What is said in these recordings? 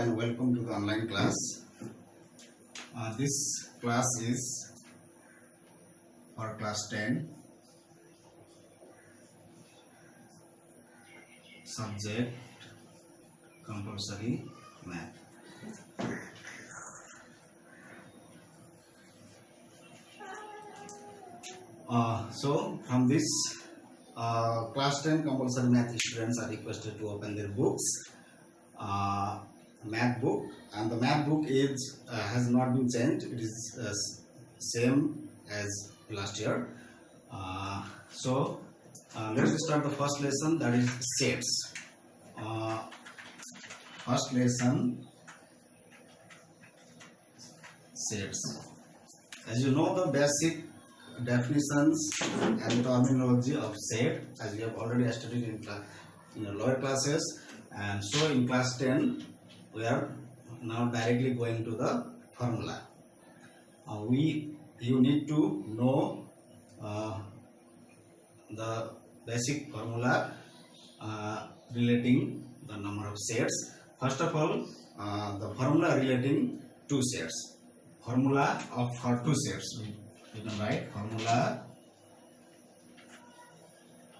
and welcome to the online class. This class is for class 10, subject compulsory math. So from this class 10 compulsory math, students are requested to open their books, math book, and the math book is has not been changed. It is same as last year. So let's start the first lesson, that is sets. First lesson, sets. As you know, the basic definitions and terminology of set, as we have already studied in the lower classes, and so in class 10 we are now directly going to the formula. You need to know the basic formula relating the number of sets. First of all, the formula relating two sets. Formula for two sets. You can write formula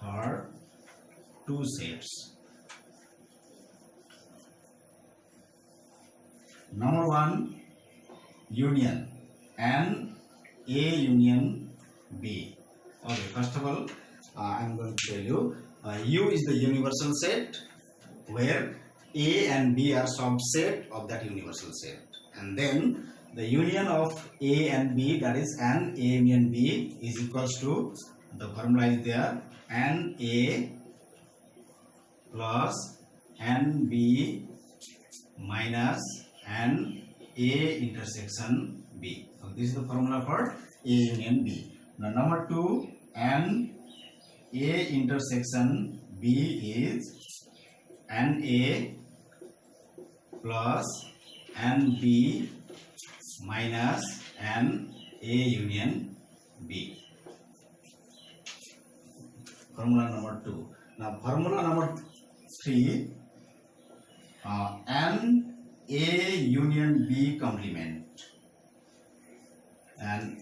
for two sets. Number one, union, and A union B. Okay, first of all, I am going to tell you, U is the universal set where A and B are subset of that universal set, and then the union of A and B, that is an A union B, is equals to, the formula is there, an A plus an B minus an A intersection B. So this is the formula for A union B. Now number two, an A intersection B is an A plus an B minus an A union B. Formula number two. Now formula number three, an A union B complement, and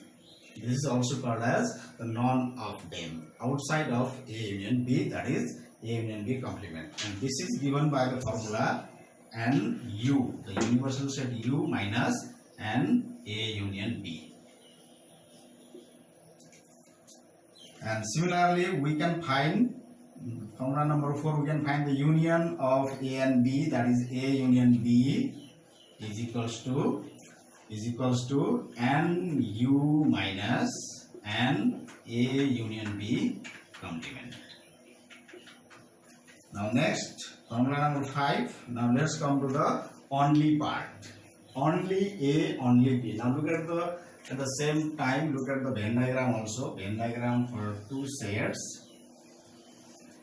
this is also called as the none of them, outside of A union B, that is A union B complement, and this is given by the formula an U, the universal set U minus an A union B. And similarly, we can find formula number 4. We can find the union of A and B, that is A union B is equals to an U minus an A union B complement. Now next, formula number 5. Now let's come to the only part. Only A, only B. Now look at the same time, look at the Venn diagram also. Venn diagram for two sets.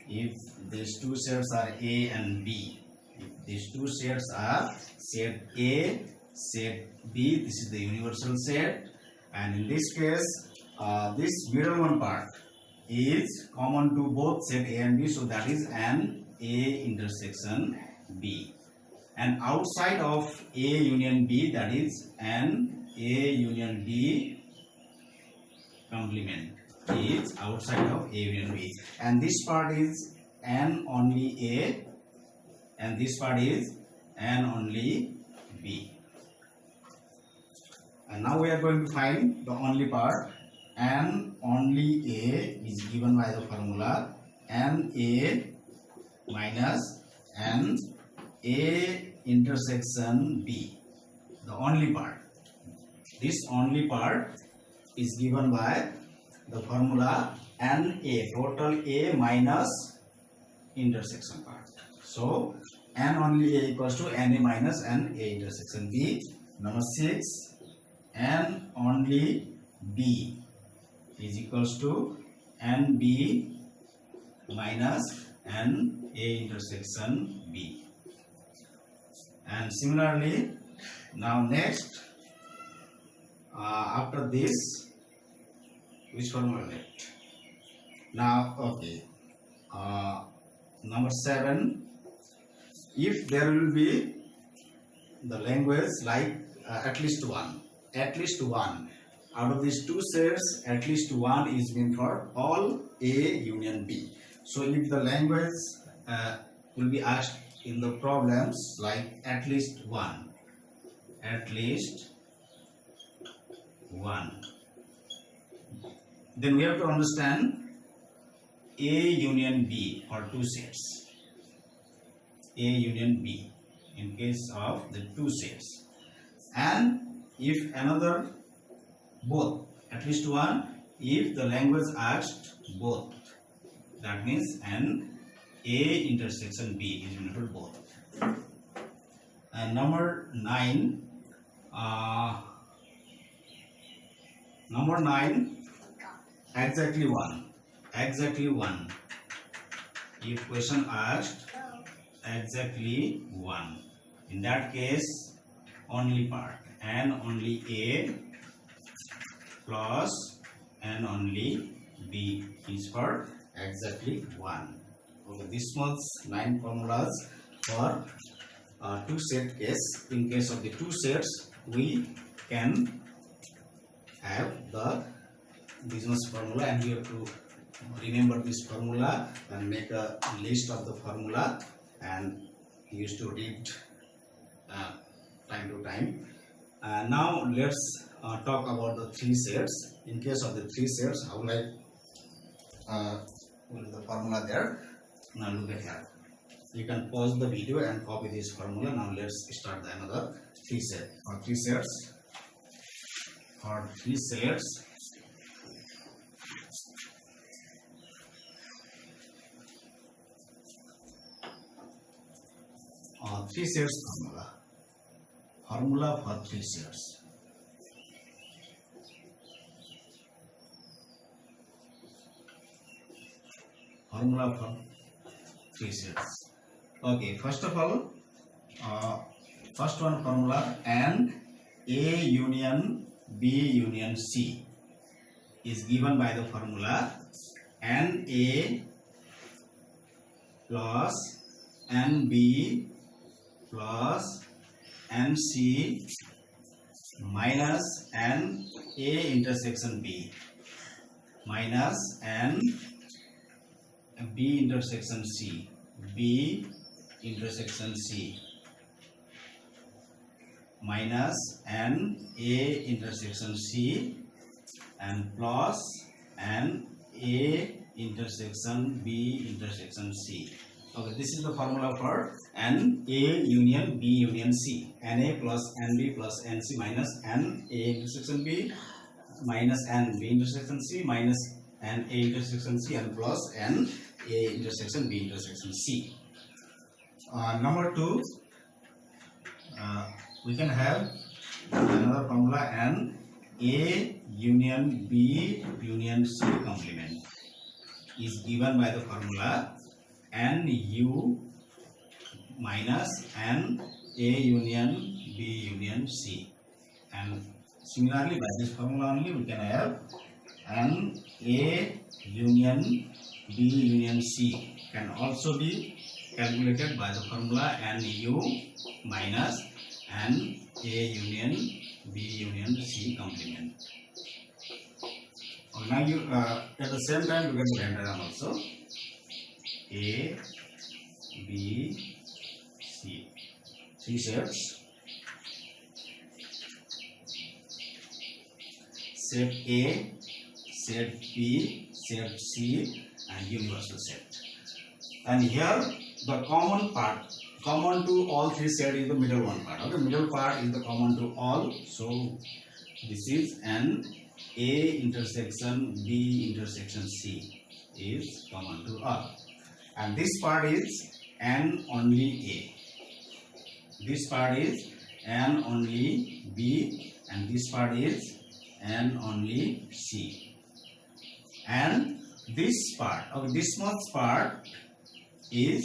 If these two sets are A and B, if these two sets are set A, set B, this is the universal set, and in this case, this middle one part is common to both set A and B, so that is an A intersection B. And outside of A union B, that is an A union B complement, is outside of A union B, and this part is an only A, and this part is an only B. And now we are going to find the only part. An only A is given by the formula an A minus an A intersection B, the only part. This only part is given by the formula an A, total A minus intersection part. So an only A equals to an A minus an A intersection B. Number 6, an only B is equals to an B minus an A intersection B. And similarly, now next, after this, which formula left? Now, okay, number 7, if there will be the language like at least one. At least one. Out of these two sets, at least one is meant for all A union B. So if the language will be asked in the problems like at least one, then we have to understand A union B or two sets. A union B in case of the two sets. And if another both, at least one, if the language asked both, that means an A intersection B is meant for both. And number 9, exactly one. If question asked exactly one, in that case only part, and only A plus and only B is for exactly one. Okay, this was 9 formulas for two set case. In case of the two sets, we can have the business formula, and we have to remember this formula and make a list of the formula and used to read time to time. Now let's talk about the three sets. In case of the three sets, how will I put the formula there? Now look at here. You can pause the video and copy this formula. Now let's start another three set. For three sets, three sets formula for three sets. Formula for three sets. Okay, first of all, first one formula, and A union B union C is given by the formula and A plus and B plus and C minus and A intersection B minus and B intersection C, B intersection C minus and A intersection C and plus and A intersection B intersection C. Okay, this is the formula for N A union B union C. NA plus NB plus NC minus N A intersection B minus N B intersection C minus N A intersection C and plus N A intersection B intersection C. Number 2, we can have another formula, N A union B union C complement is given by the formula N U minus N A union B union C, and similarly by this formula only we can have N A union B union C can also be calculated by the formula N U minus N A union B union C complement. Now you at the same time you can Venn diagram also. A, B, C. Three sets. Set A, set B, set C, and universal set. And here the common part, common to all three sets is the middle one part. Okay, middle part is the common to all. So this is an A intersection B intersection C is common to all. And this part is N only A. This part is N only B, and this part is N only C. And this part, okay, this much part is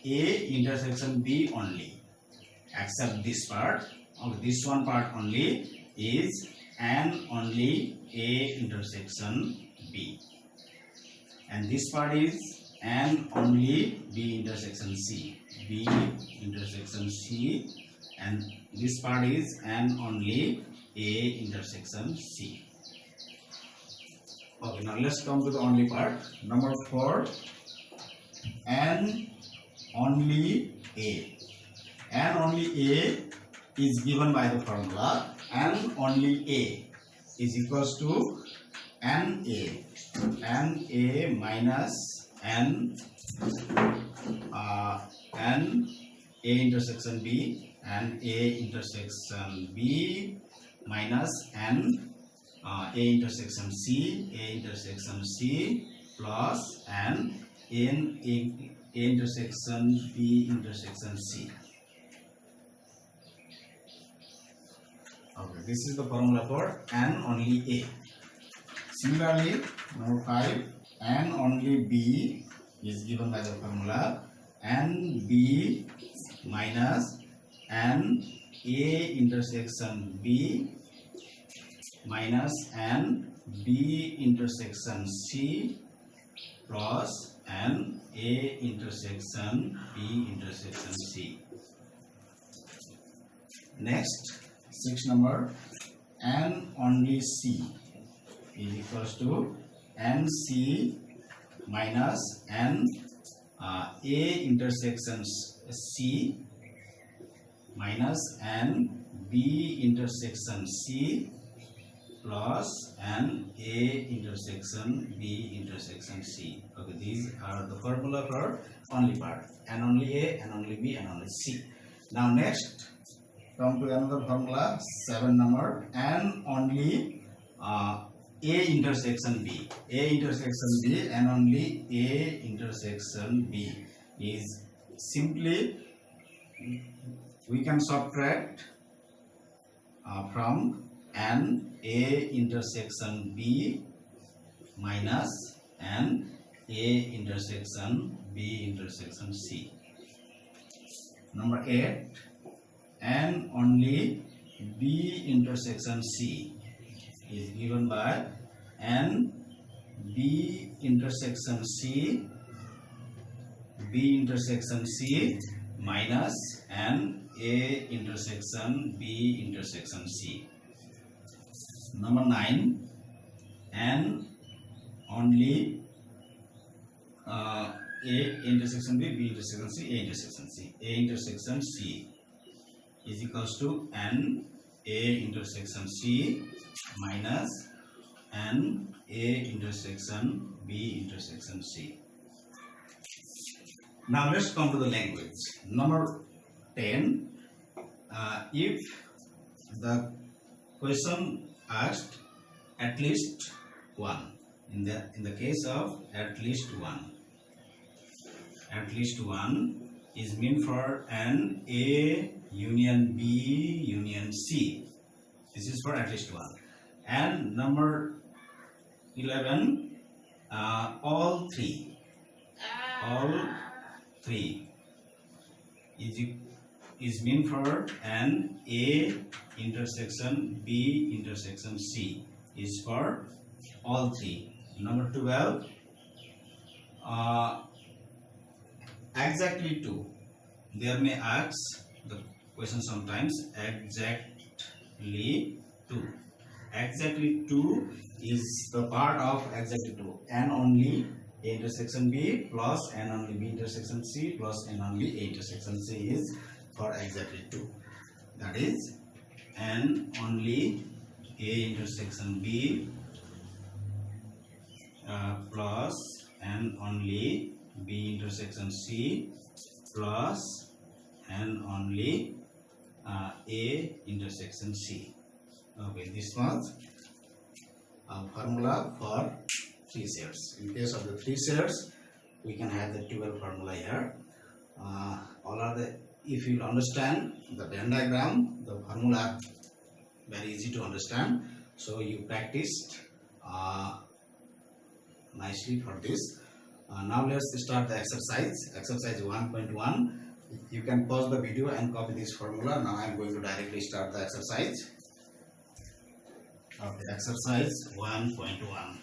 A intersection B only, except this part, okay, this one part only is N only A intersection B, and this part is N only B intersection C, B intersection C, and this part is and only A intersection C. Okay, now let's come to the only part. Number 4, and only A. And only A is given by the formula and only A is equals to N A minus N A intersection B and A intersection B minus N A intersection C plus N A intersection B intersection C. Okay, this is the formula for and only A. Similarly, number 5, and only B is given by the formula and B minus and A intersection B minus and B intersection C plus and A intersection B intersection C. Next, 6 number, and only C is equals to NC minus N A intersection C minus N B intersection C plus N A intersection B intersection C. Okay, these are the formula for only part, and only A, and only B, and only C. Now next, come to another formula, 7 number, and only A intersection B. A intersection B and only A intersection B is simply, we can subtract from an A intersection B minus an A intersection B intersection C. Number 8, and only B intersection C is given by and B intersection C minus and A intersection B intersection C. Number 9, and only A intersection B, B intersection C, A intersection C. A intersection C is equals to N A intersection C minus N A intersection B intersection C. Now let's come to the language. Number 10, if the question asked at least one, in the case of at least one is meant for an A union B union C. This is for at least one. And number 11, all three is meant for an A intersection B intersection C is for all three. Number 12, exactly two. There may ask the question sometimes exactly two. Exactly two is the part of exactly two. And only A intersection B plus and only B intersection C plus and only A intersection C is for exactly two. That is, and only A intersection B plus and only B intersection C plus and only A intersection C. Okay, this was a formula for 3 shares. In case of the 3 shares, we can have the 12 formula here. All are the, if you understand the Venn diagram, the formula very easy to understand. So you practiced nicely for this. Now let's start the exercise. Exercise 1.1. You can pause the video and copy this formula. Now I am going to directly start the exercise. Okay, exercise 1.1.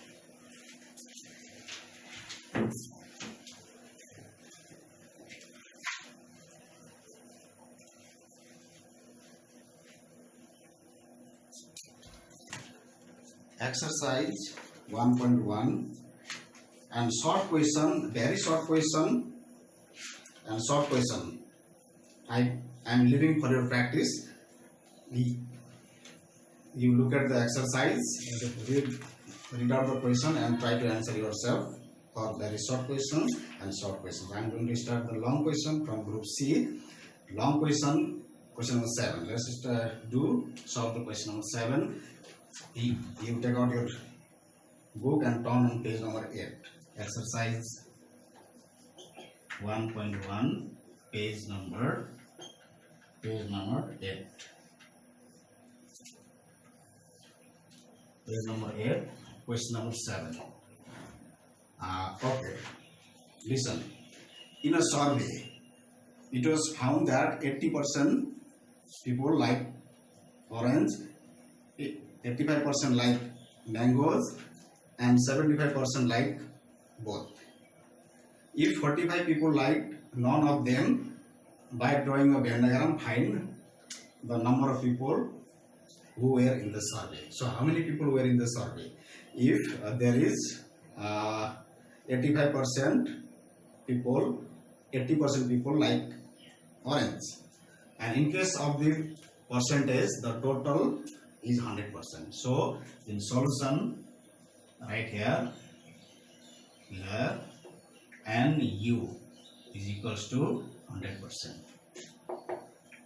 exercise 1.1 and short question, very short question and short question. I am leaving for your practice. You look at the exercise, read out the question and try to answer yourself for very short questions and short questions. I am going to start the long question from group C. Long question, question number 7. Let's solve the question number 7. You take out your book and turn on page number 8. Exercise 1.1, page number 8. Page number 8, question number 7. Okay, listen. In a survey, it was found that 80% people like orange, 85% like mangoes, and 75% like both. If 45 people like none of them, by drawing a Venn diagram, find the number of people who were in the survey. So how many people were in the survey? If there is 85% people, 80% people like orange, and in case of the percentage, the total is 100%. So in solution, right here NU is equals to 100%,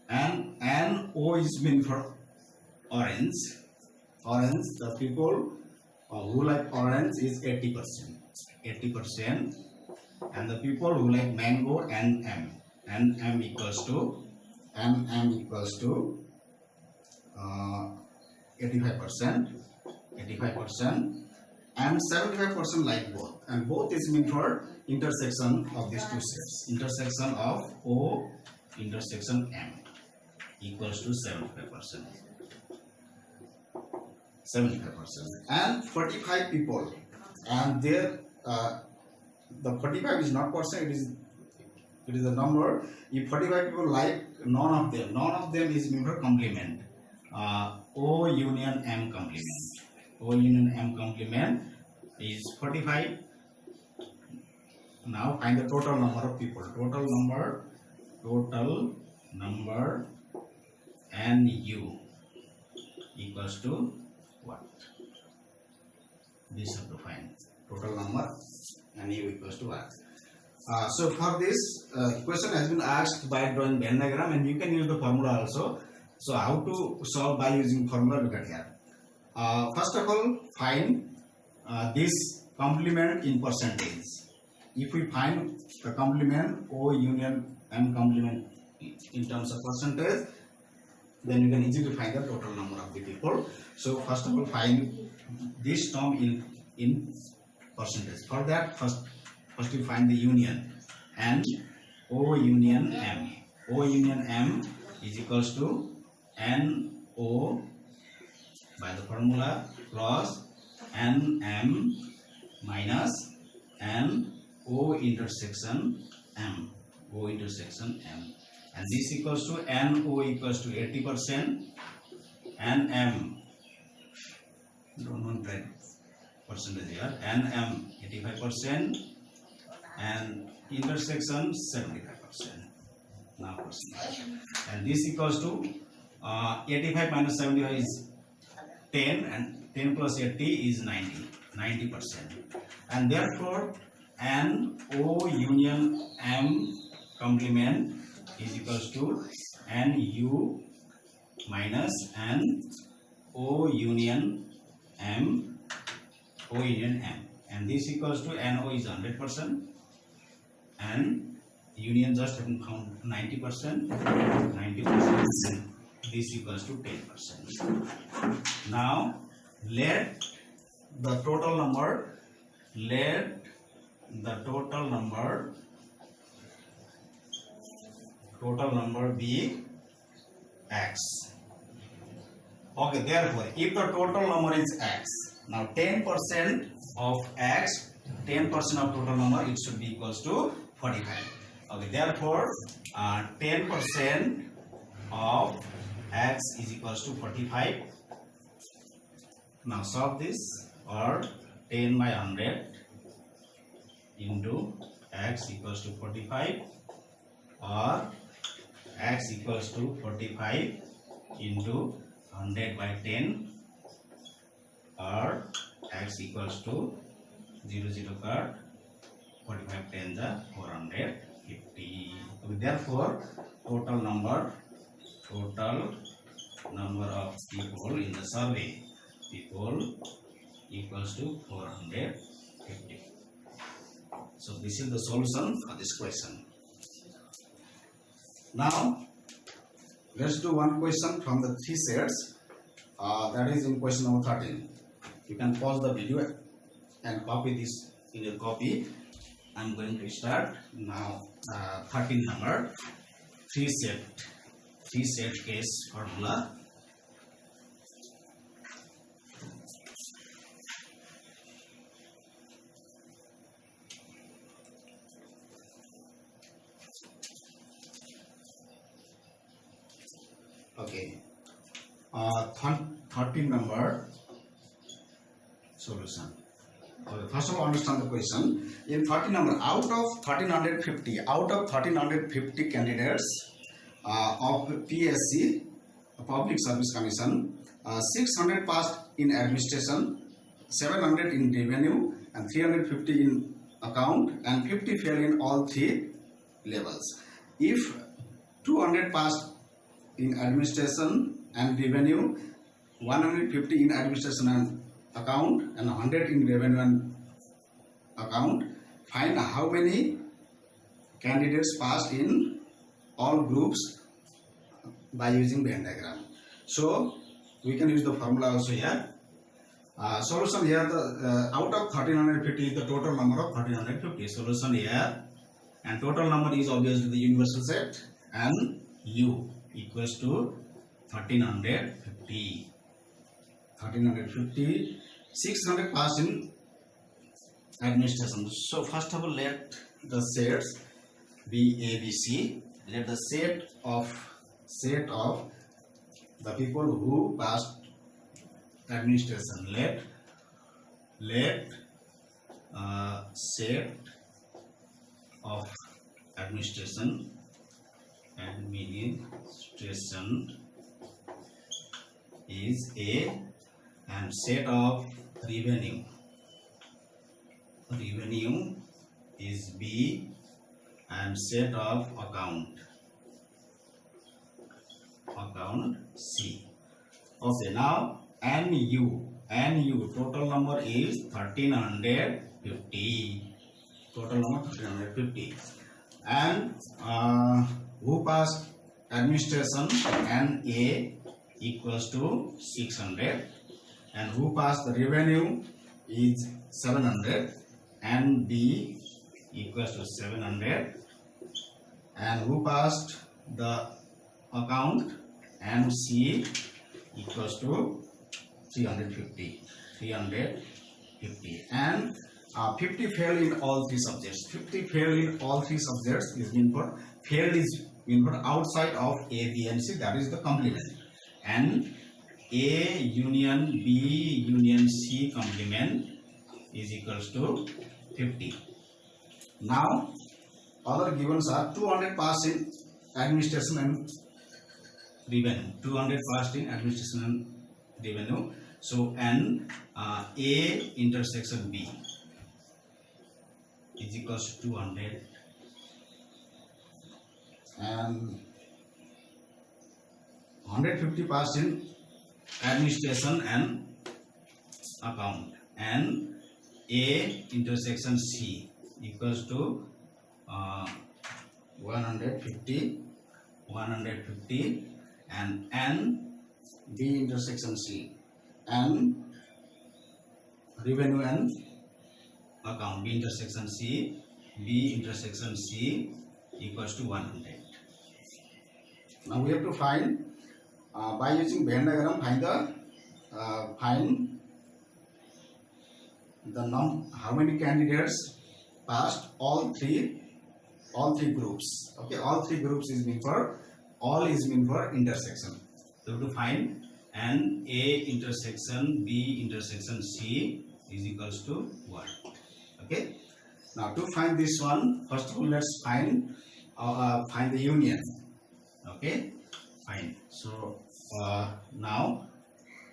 and NO is meant for orange. The people who like orange is 80%, and the people who like mango, NM equals to 85%, and 75% like both, and both is meant for intersection of these two sets. Intersection of O intersection M equals to 75%. And 45 people, and there the 45 is not percent, it is a number. If 45 people like none of them is meant for complement. O union M complement is 45. Now find the total number of people. Total number NU equals to what? This have to find. Total number NU equals to what? So for this question has been asked by drawing Venn diagram, and you can use the formula also. So how to solve by using formula? Look at here. First of all, find this complement in percentage. If we find the complement O union M complement in terms of percentage, then you can easily find the total number of the people. So first of all, find this term in percentage. For that, first you find the union, and O union M. O union M is equals to NO by the formula plus NM minus NO intersection M. And this equals to NO equals to 80%, NM, don't want that percentage here, NM 85%, and intersection 75%. Now percentage, and this equals to 85 minus 75 is 10, and 10 plus 80 is 90%, and therefore NO union M complement is equals to NU minus NO union M, and this equals to NO is 100%, and union just have been found 90%, and this equals to 10%. Now let the total number be X. Okay, therefore if the total number is X, now 10% of X, 10% of total number, it should be equals to 45. Okay, therefore 10% of X is equals to 45, Now solve this, or 10 by 100 into x equals to 45, or x equals to 45 into 100 by 10, or x equals to 0 card 45 10 the 450. Therefore total number of people in the survey equals to 450. So this is the solution for this question. Now let's do one question from the three sets. That is in question number 13. You can pause the video and copy this in your copy. I'm going to start now. 13 number, three set case formula. Okay, 13 number solution. Okay, first of all, understand the question. In 13 number, out of 1350 candidates of PSC, Public Service Commission, 600 passed in administration, 700 in revenue, and 350 in account, and 50 failed in all three levels. If 200 passed in administration and revenue, 150 in administration and account, and 100 in revenue and account, find how many candidates passed in all groups by using Venn diagram. So we can use the formula also here. Solution here, the out of 1350 is the total number of 1350. Solution here, and total number is obviously the universal set, and U equals to 1350. 1350, 600 passed in administration. So first of all, let the sets be ABC. Let the set of the people who passed administration. Let set of administration is A, and set of revenue is B, and set of account C. Okay, now NU total number is 1350. Total number 1350. And who passed administration, NA equals to 600, and who passed the revenue is 700, and B equals to 700, and who passed the account, and C equals to 350, and 50 failed in all three subjects. 50 failed in all three subjects is mean for failed is mean for outside of A, B, and C. That is the complement. And A union B union C complement is equals to 50. Now other givens are 200 passed in administration and revenue. 200 passed in administration and revenue. So and A intersection B is equals to 200, and 150 passed in administration and account, and A intersection C equals to 150, and N B intersection C, and revenue and account B intersection C, B intersection C equals to 100. Now we have to find by using Venn diagram, find the how many candidates passed all three groups. Okay, all three groups is mean for, all is mean for intersection. So to find and A intersection B intersection C is equals to 1. Okay. Now to find this one, first of all let's find the union. Okay, fine. So now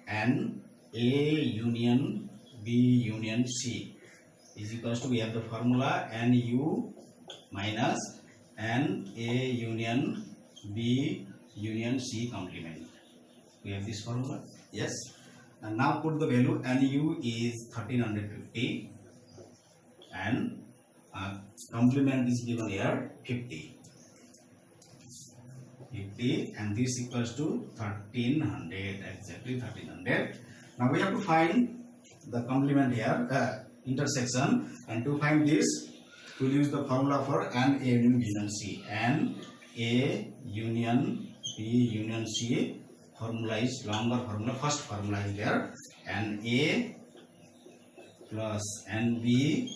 N A union B union C is equals to, we have the formula NU minus N A union B union C complement. We have this formula, yes. And now put the value. NU is 1350 and complement is given here 50, and this equals to 1300, exactly 1300. Now we have to find the complement here, intersection, and to find this we'll use the formula for N A union C. N A union B union C formula is longer formula. First formula is there, N A plus N B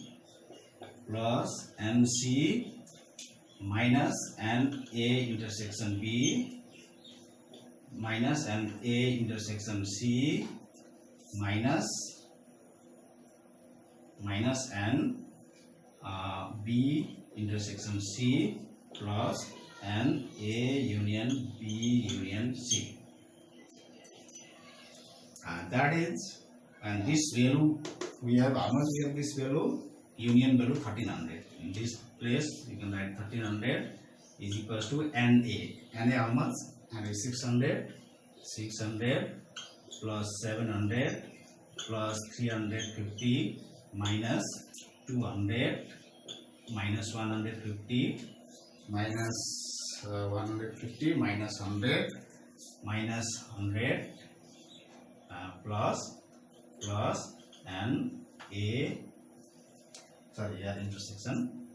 plus N C minus N A intersection B minus N A intersection C minus N B intersection C plus N A union B union C. That is, and this value we have, how much we have this value? Union value 1300. In this place you can write 1300 is equals to NA. NA how much? NA 600 plus 700 plus 350 minus 200 minus 150 minus 150 minus 100 minus 100 plus and A, sorry, here intersection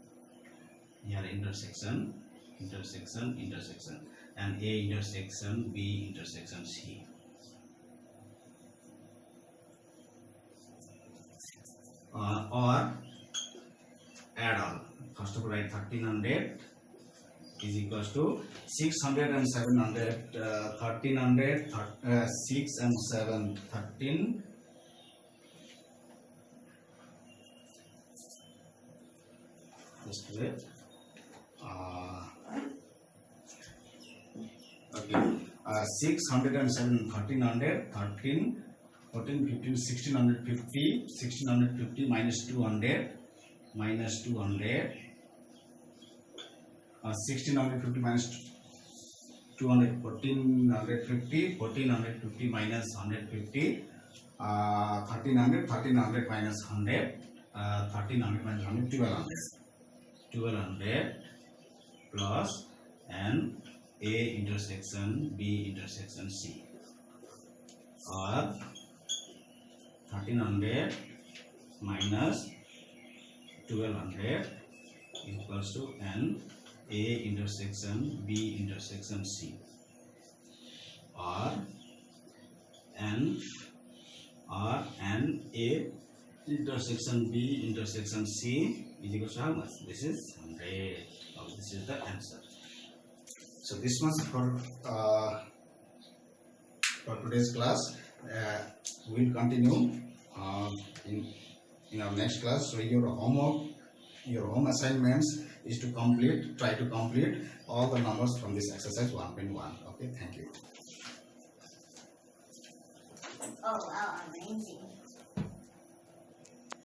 and A intersection B intersection C. Or add all. First of all, write 1300 is equals to 600 and 700, 1300, 6 and 7, 13. Just wait. Okay. 600 and 7, 1300, 13, 14, 15, 1650, 1650 minus 200, 1650 minus 200, 1450, 1450 minus 150, 1300 minus 100, 1300 minus 100, 1200 plus and A intersection B intersection C, or 1300 minus 1200 equals to N A intersection B intersection C, or N A intersection B intersection C is equal to how much? This is 100. Oh, this is the answer. So this much for today's class. We'll continue in our next class. So your homework, your home assignments is to try to complete all the numbers from this exercise 1.1. Okay, thank you. Oh wow, amazing.